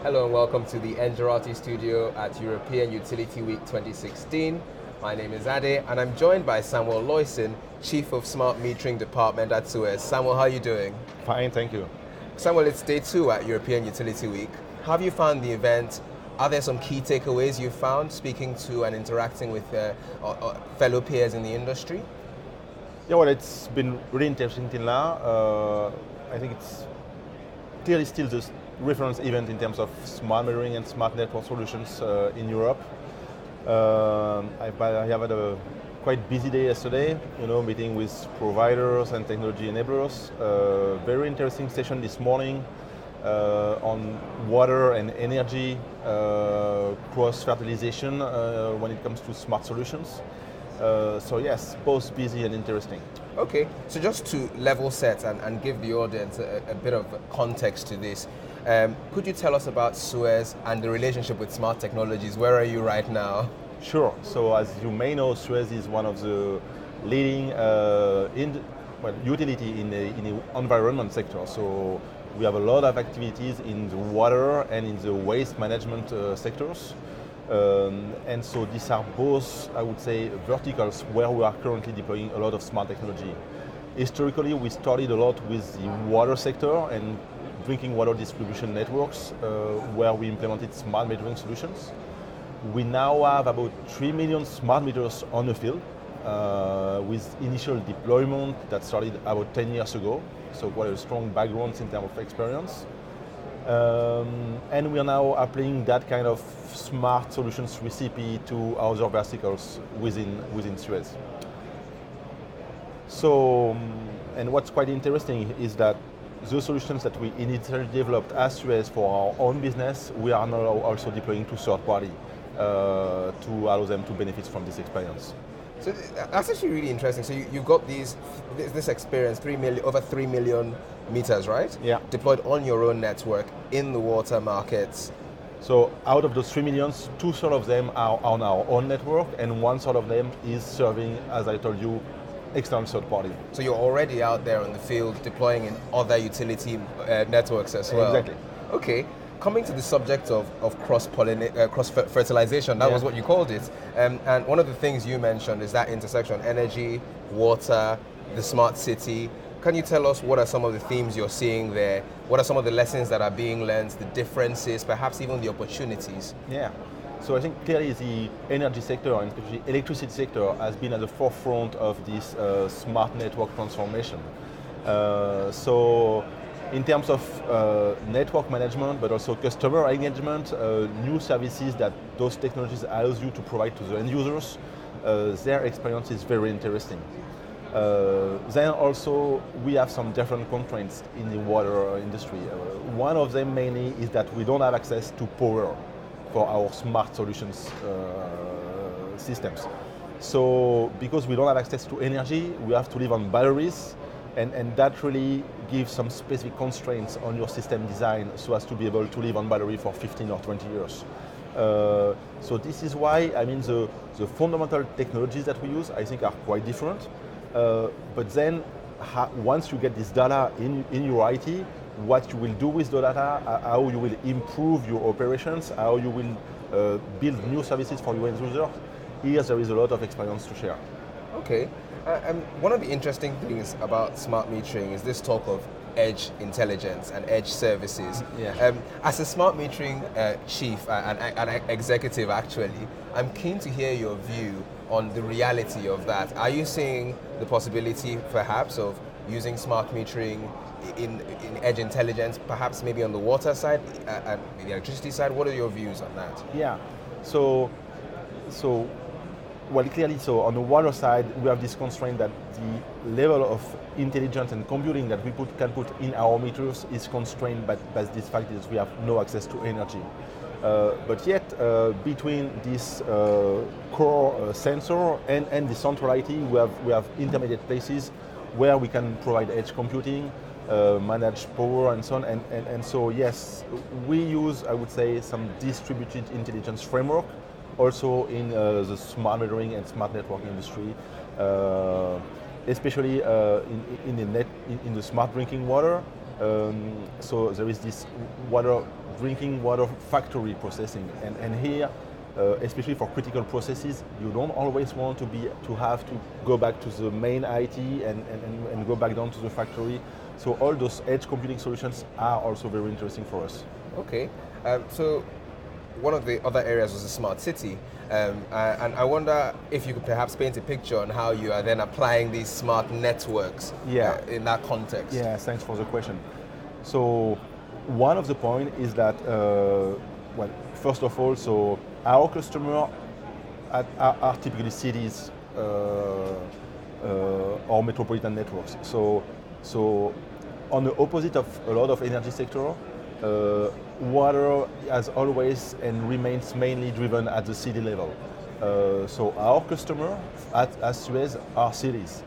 Hello and welcome to the Engerati studio at European Utility Week 2016. My name is Ade and I'm joined by Samuel Loyson, Chief of Smart Metering Department at Suez. Samuel, how are you doing? Fine, thank you. Samuel, it's day 2 at European Utility Week. How have you found the event? Are there some key takeaways you found speaking to and interacting with fellow peers in the industry? Yeah, well, it's been really interesting till now. I think it's clearly still the reference event in terms of smart metering and smart network solutions in Europe. I have had a quite busy day yesterday, meeting with providers and technology enablers. Very interesting session this morning on water and energy cross-fertilization when it comes to smart solutions. So yes, both busy and interesting. Okay, so just to level set and give the audience a bit of context to this, could you tell us about Suez and the relationship with smart technologies? Where are you right now? Sure. So as you may know, Suez is one of the leading utility in the environment sector. So we have a lot of activities in the water and in the waste management sectors. And so these are both, I would say, verticals where we are currently deploying a lot of smart technology. Historically, we started a lot with the water sector and drinking water distribution networks where we implemented smart metering solutions. We now have about 3 million smart meters on the field with initial deployment that started about 10 years ago. So quite a strong background in terms of experience. And we are now applying that kind of smart solutions recipe to other verticals within Suez. So, and what's quite interesting is that the solutions that we initially developed as Suez for our own business, we are now also deploying to third party to allow them to benefit from this experience. So that's actually really interesting. So you've got this experience, over 3 million meters, right? Yeah. Deployed on your own network in the water markets. So out of those 3 millions, 2/3 of them are on our own network and 1/3 of them is serving, as I told you, external third party. So you're already out there on the field deploying in other utility networks as well. Exactly. Okay. Coming to the subject of cross-fertilization, that was what you called it. And one of the things you mentioned is that intersection, energy, water, the smart city. Can you tell us what are some of the themes you're seeing there? What are some of the lessons that are being learned, the differences, perhaps even the opportunities? Yeah. So I think clearly the energy sector, and especially electricity sector, has been at the forefront of this smart network transformation. So in terms of network management, but also customer engagement, new services that those technologies allows you to provide to the end users, their experience is very interesting. Then also we have some different constraints in the water industry. One of them mainly is that we don't have access to power for our smart solutions systems. So because we don't have access to energy, we have to live on batteries, and that really gives some specific constraints on your system design so as to be able to live on battery for 15 or 20 years. So this is why, the fundamental technologies that we use, I think, are quite different. But then, once you get this data in your IT, what you will do with the data, how you will improve your operations, how you will build new services for your end users, here there is a lot of experience to share. Okay. One of the interesting things about smart metering is this talk of edge intelligence and edge services. Yeah. As a smart metering chief and executive, actually, I'm keen to hear your view on the reality of that. Are you seeing the possibility, perhaps, of using smart metering in edge intelligence, perhaps maybe on the water side and the electricity side? What are your views on that? Yeah. Well, clearly, so on the water side, we have this constraint that the level of intelligence and computing that we can put in our meters is constrained by this fact that we have no access to energy. But yet, between this core sensor and the central IT, we have intermediate places where we can provide edge computing, manage power and so on. And so, yes, we use, I would say, some distributed intelligence framework also in the smart metering and smart network industry, especially in the smart drinking water, So there is this drinking water factory processing, and here, especially for critical processes, you don't always want to have to go back to the main IT and go back down to the factory. So all those edge computing solutions are also very interesting for us. Okay, so one of the other areas was the smart city, and I wonder if you could perhaps paint a picture on how you are then applying these smart networks in that context. Yeah, thanks for the question. So one of the points is that, well, first of all, so our customers are typically cities or metropolitan networks. So on the opposite of a lot of energy sector, water has always and remains mainly driven at the city level. So our customer at Suez are cities.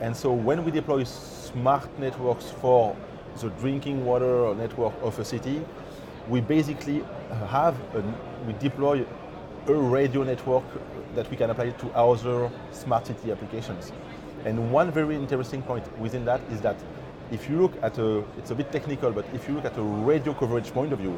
And so when we deploy smart networks for the drinking water network of a city, we basically we deploy a radio network that we can apply to other smart city applications. And one very interesting point within that is that if you look at it's a bit technical, but if you look at a radio coverage point of view,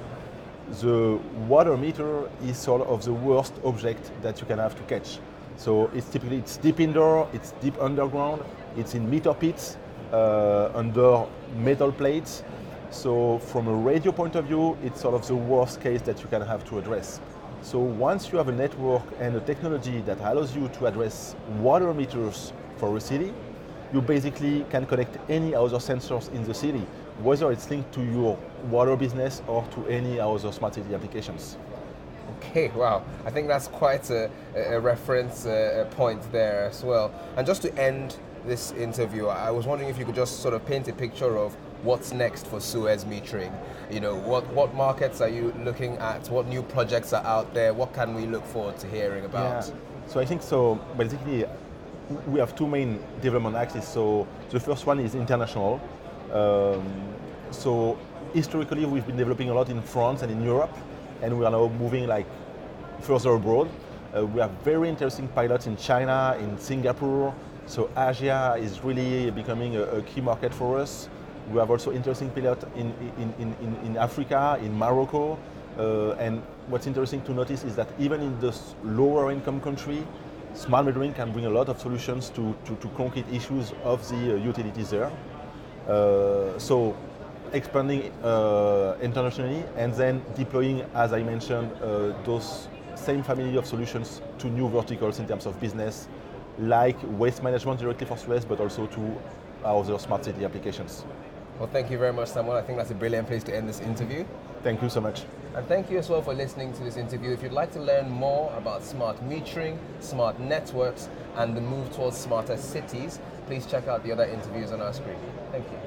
the water meter is sort of the worst object that you can have to catch. So it's deep indoor, it's deep underground, it's in meter pits, under metal plates. So from a radio point of view, it's sort of the worst case that you can have to address. So once you have a network and a technology that allows you to address water meters for a city, you basically can connect any other sensors in the city, whether it's linked to your water business or to any other smart city applications. Okay, wow. I think that's quite a reference point there as well. And just to end this interview, I was wondering if you could just sort of paint a picture of what's next for Suez metering. You know, what markets are you looking at? What new projects are out there? What can we look forward to hearing about? Yeah. So I think so basically we have two main development axes. So the first one is international. So historically we've been developing a lot in France and in Europe, and we are now moving like further abroad. We have very interesting pilots in China, in Singapore. So Asia is really becoming a key market for us. We have also interesting pilots in Africa, in Morocco. And what's interesting to notice is that even in this lower income country, smart metering can bring a lot of solutions to concrete issues of the utilities there. So expanding internationally and then deploying, as I mentioned, those same family of solutions to new verticals in terms of business, like waste management directly for Suez, but also to other smart city applications. Well, thank you very much, Samuel. I think that's a brilliant place to end this interview. Thank you so much. And thank you as well for listening to this interview. If you'd like to learn more about smart metering, smart networks, and the move towards smarter cities, please check out the other interviews on our screen. Thank you.